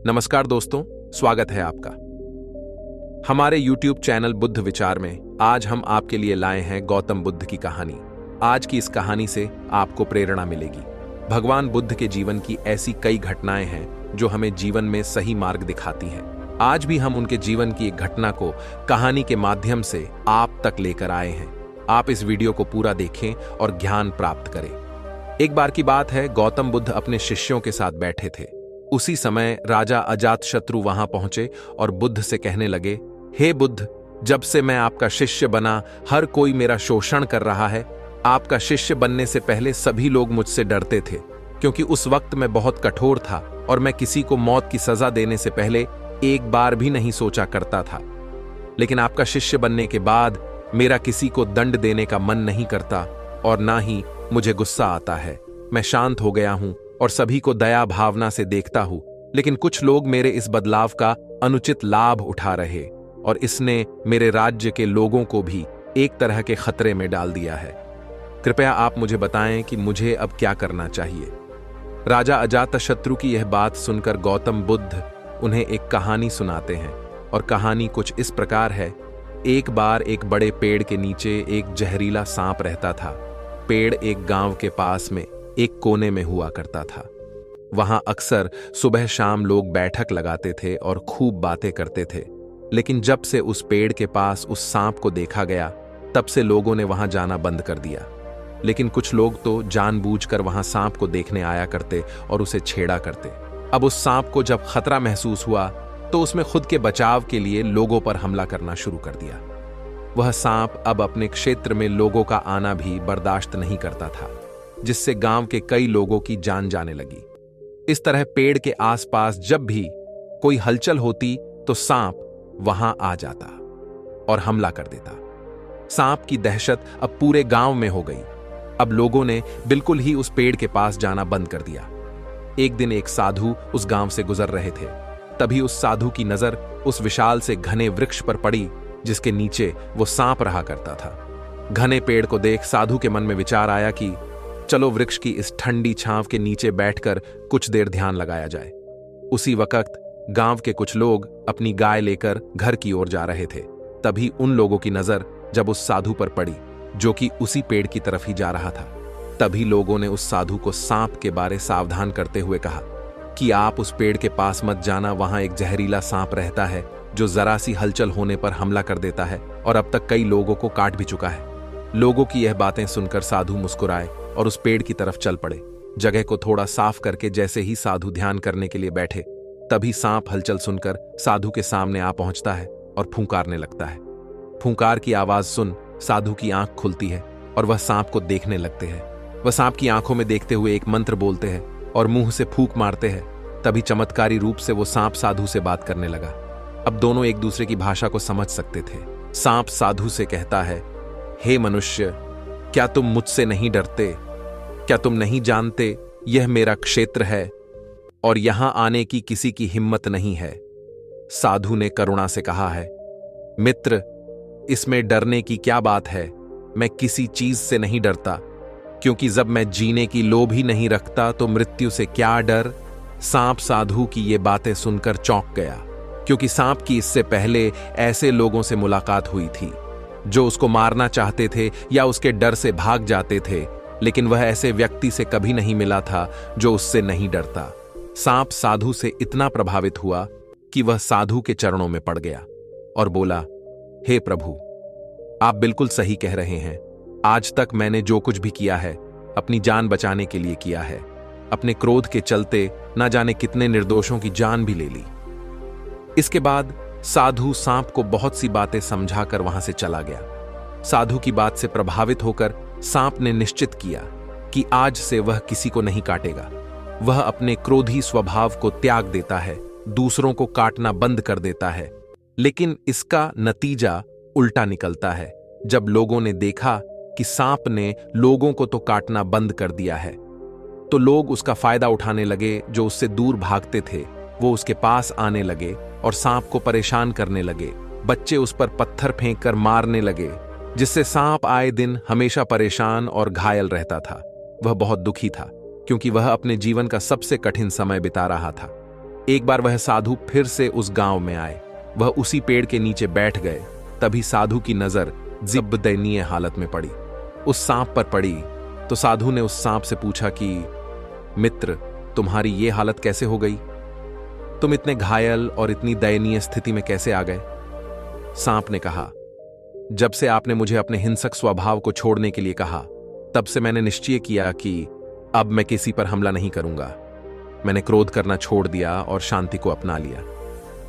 नमस्कार दोस्तों, स्वागत है आपका हमारे YouTube चैनल बुद्ध विचार में। आज हम आपके लिए लाए हैं गौतम बुद्ध की कहानी। आज की इस कहानी से आपको प्रेरणा मिलेगी। भगवान बुद्ध के जीवन की ऐसी कई घटनाएं हैं जो हमें जीवन में सही मार्ग दिखाती हैं। आज भी हम उनके जीवन की एक घटना को कहानी के माध्यम से आप तक लेकर आए हैं। आप इस वीडियो को पूरा देखें और ज्ञान प्राप्त करें। एक बार की बात है, गौतम बुद्ध अपने शिष्यों के साथ बैठे थे। उसी समय राजा अजातशत्रु वहां पहुंचे और बुद्ध से कहने लगे, हे बुद्ध, जब से मैं आपका शिष्य बना हर कोई मेरा शोषण कर रहा है। आपका शिष्य बनने से पहले सभी लोग मुझसे डरते थे, क्योंकि उस वक्त मैं बहुत कठोर था और मैं किसी को मौत की सजा देने से पहले एक बार भी नहीं सोचा करता था। लेकिन आपका शिष्य बनने के बाद मेरा किसी को दंड देने का मन नहीं करता और ना ही मुझे गुस्सा आता है। मैं शांत हो गया हूं और सभी को दया भावना से देखता हूं। लेकिन कुछ लोग मेरे इस बदलाव का अनुचित लाभ उठा रहे और इसने मेरे राज्य के लोगों को भी एक तरह के खतरे में डाल दिया है। कृपया आप मुझे बताएं कि मुझे अब क्या करना चाहिए। राजा अजातशत्रु की यह बात सुनकर गौतम बुद्ध उन्हें एक कहानी सुनाते हैं और कहानी कुछ इस प्रकार है। एक बार एक बड़े पेड़ के नीचे एक जहरीला सांप रहता था। पेड़ एक गांव के पास में एक कोने में हुआ करता था। वहां अक्सर सुबह शाम लोग बैठक लगाते थे और खूब बातें करते थे। लेकिन जब से उस पेड़ के पास उस सांप को देखा गया, तब से लोगों ने वहां जाना बंद कर दिया। लेकिन कुछ लोग तो जानबूझकर वहां सांप को देखने आया करते और उसे छेड़ा करते। अब उस सांप को जब खतरा महसूस हुआ तो उसमें खुद के बचाव के लिए लोगों पर हमला करना शुरू कर दिया। वह सांप अब अपने क्षेत्र में लोगों का आना भी बर्दाश्त नहीं करता था, जिससे गांव के कई लोगों की जान जाने लगी। इस तरह पेड़ के आसपास जब भी कोई हलचल होती तो सांप वहां आ जाता और हमला कर देता। सांप की दहशत अब पूरे गांव में हो गई। अब लोगों ने बिल्कुल ही उस पेड़ के पास जाना बंद कर दिया। एक दिन एक साधु उस गांव से गुजर रहे थे। तभी उस साधु की नजर उस विशाल से घने वृक्ष पर पड़ी जिसके नीचे वो सांप रहा करता था। घने पेड़ को देख साधु के मन में विचार आया कि चलो वृक्ष की इस ठंडी छांव के नीचे बैठकर कुछ देर ध्यान लगाया जाए। उसी वक्त गांव के कुछ लोग अपनी गाय लेकर घर की ओर जा रहे थे। तभी उन लोगों की नजर जब उस साधु पर पड़ी जो कि उसी पेड़ की तरफ ही जा रहा था। तभी लोगों ने उस साधु को सांप के बारे सावधान करते हुए कहा कि आप उस पेड़ के पास मत जाना। वहां एक जहरीला सांप रहता है जो जरा सी हलचल होने पर हमला कर देता है और अब तक कई लोगों को काट भी चुका है। लोगों की यह बातें सुनकर साधु मुस्कुराए और उस पेड़ की तरफ चल पड़े। जगह को थोड़ा साफ करके जैसे ही साधु ध्यान करने के लिए बैठे, तभी सांप हलचल सुनकर साधु के सामने आ पहुंचता है और फूंकारने लगता है। फूंकार की आवाज सुन साधु की आंख खुलती है और वह सांप को देखने लगते हैं। वह सांप की आंखों में देखते हुए एक मंत्र बोलते हैं और मुंह से फूंक मारते हैं। तभी चमत्कारी रूप से वो सांप साधु से बात करने लगा। अब दोनों एक दूसरे की भाषा को समझ सकते थे। सांप साधु से कहता है, हे मनुष्य, क्या तुम मुझसे नहीं डरते? क्या तुम नहीं जानते यह मेरा क्षेत्र है और यहां आने की किसी की हिम्मत नहीं है? साधु ने करुणा से कहा है, मित्र, इसमें डरने की क्या बात है? मैं किसी चीज से नहीं डरता, क्योंकि जब मैं जीने की लोभ ही नहीं रखता तो मृत्यु से क्या डर? सांप साधु की ये बातें सुनकर चौंक गया, क्योंकि सांप की इससे पहले ऐसे लोगों से मुलाकात हुई थी जो उसको मारना चाहते थे या उसके डर से भाग जाते थे, लेकिन वह ऐसे व्यक्ति से कभी नहीं मिला था जो उससे नहीं डरता। सांप साधु से इतना प्रभावित हुआ कि वह साधु के चरणों में पड़ गया और बोला, हे प्रभु, आप बिल्कुल सही कह रहे हैं। आज तक मैंने जो कुछ भी किया है अपनी जान बचाने के लिए किया है। अपने क्रोध के चलते ना जाने कितने निर्दोषों की जान भी ले ली। इसके बाद साधु सांप को बहुत सी बातें समझाकर वहां से चला गया। साधु की बात से प्रभावित होकर सांप ने निश्चित किया कि आज से वह किसी को नहीं काटेगा। वह अपने क्रोधी स्वभाव को त्याग देता है, दूसरों को काटना बंद कर देता है। लेकिन इसका नतीजा उल्टा निकलता है। जब लोगों ने देखा कि सांप ने लोगों को तो काटना बंद कर दिया है, तो लोग उसका फायदा उठाने लगे। जो उससे दूर भागते थे वो उसके पास आने लगे और सांप को परेशान करने लगे। बच्चे उस पर पत्थर फेंक कर मारने लगे, जिससे सांप आए दिन हमेशा परेशान और घायल रहता था। वह बहुत दुखी था, क्योंकि वह अपने जीवन का सबसे कठिन समय बिता रहा था। एक बार वह साधु फिर से उस गांव में आए। वह उसी पेड़ के नीचे बैठ गए। तभी साधु की नजर जिब दयनीय हालत में पड़ी, उस सांप पर पड़ी। तो साधु ने उस सांप से पूछा कि मित्र, तुम्हारी ये हालत कैसे हो गई? तुम इतने घायल और इतनी दयनीय स्थिति में कैसे आ गए? सांप ने कहा, जब से आपने मुझे अपने हिंसक स्वभाव को छोड़ने के लिए कहा, तब से मैंने निश्चय किया कि अब मैं किसी पर हमला नहीं करूंगा। मैंने क्रोध करना छोड़ दिया और शांति को अपना लिया,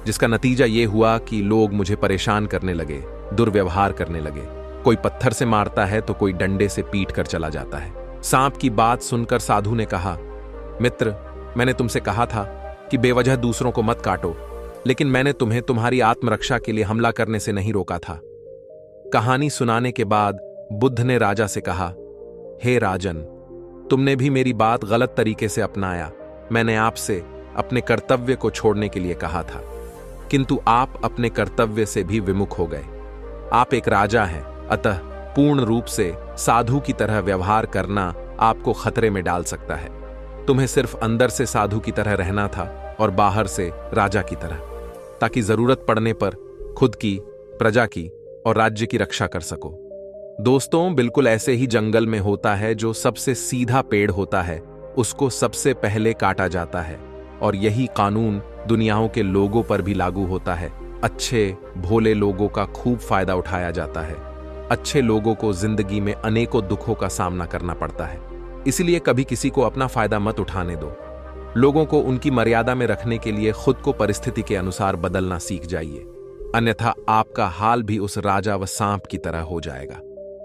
जिसका नतीजा यह हुआ कि लोग मुझे परेशान करने लगे, दुर्व्यवहार करने लगे। कोई पत्थर से मारता है तो कोई डंडे से पीट कर चला जाता है। सांप की बात सुनकर साधु ने कहा, मित्र, मैंने तुमसे कहा था कि बेवजह दूसरों को मत काटो, लेकिन मैंने तुम्हें तुम्हारी आत्मरक्षा के लिए हमला करने से नहीं रोका था। कहानी सुनाने के बाद बुद्ध ने राजा से कहा, हे राजन, तुमने भी मेरी बात गलत तरीके से अपनाया। मैंने आपसे अपने कर्तव्य को छोड़ने के लिए कहा था, किंतु आप अपने कर्तव्य से भी विमुख हो गए। आप एक राजा हैं, अतः पूर्ण रूप से साधु की तरह व्यवहार करना आपको खतरे में डाल सकता है। तुम्हें सिर्फ अंदर से साधु की तरह रहना था और बाहर से राजा की तरह, ताकि जरूरत पड़ने पर खुद की, प्रजा की और राज्य की रक्षा कर सको। दोस्तों, बिल्कुल ऐसे ही जंगल में होता है जो सबसे सीधा पेड़ होता है, उसको सबसे पहले काटा जाता है। और यही कानून दुनियाओं के लोगों पर भी लागू होता है। अच्छे भोले लोगों का खूब फायदा उठाया जाता है। अच्छे लोगों को जिंदगी में अनेकों दुखों का सामना करना पड़ता है, इसलिए कभी किसी को अपना फायदा मत उठाने दो। लोगों को उनकी मर्यादा में रखने के लिए खुद को परिस्थिति के अनुसार बदलना सीख जाइए, अन्यथा आपका हाल भी उस राजा व सांप की तरह हो जाएगा।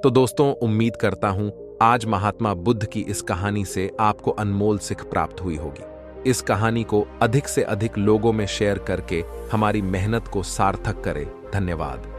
तो दोस्तों, उम्मीद करता हूं आज महात्मा बुद्ध की इस कहानी से आपको अनमोल सीख प्राप्त हुई होगी। इस कहानी को अधिक से अधिक लोगों में शेयर करके हमारी मेहनत को सार्थक करें। धन्यवाद।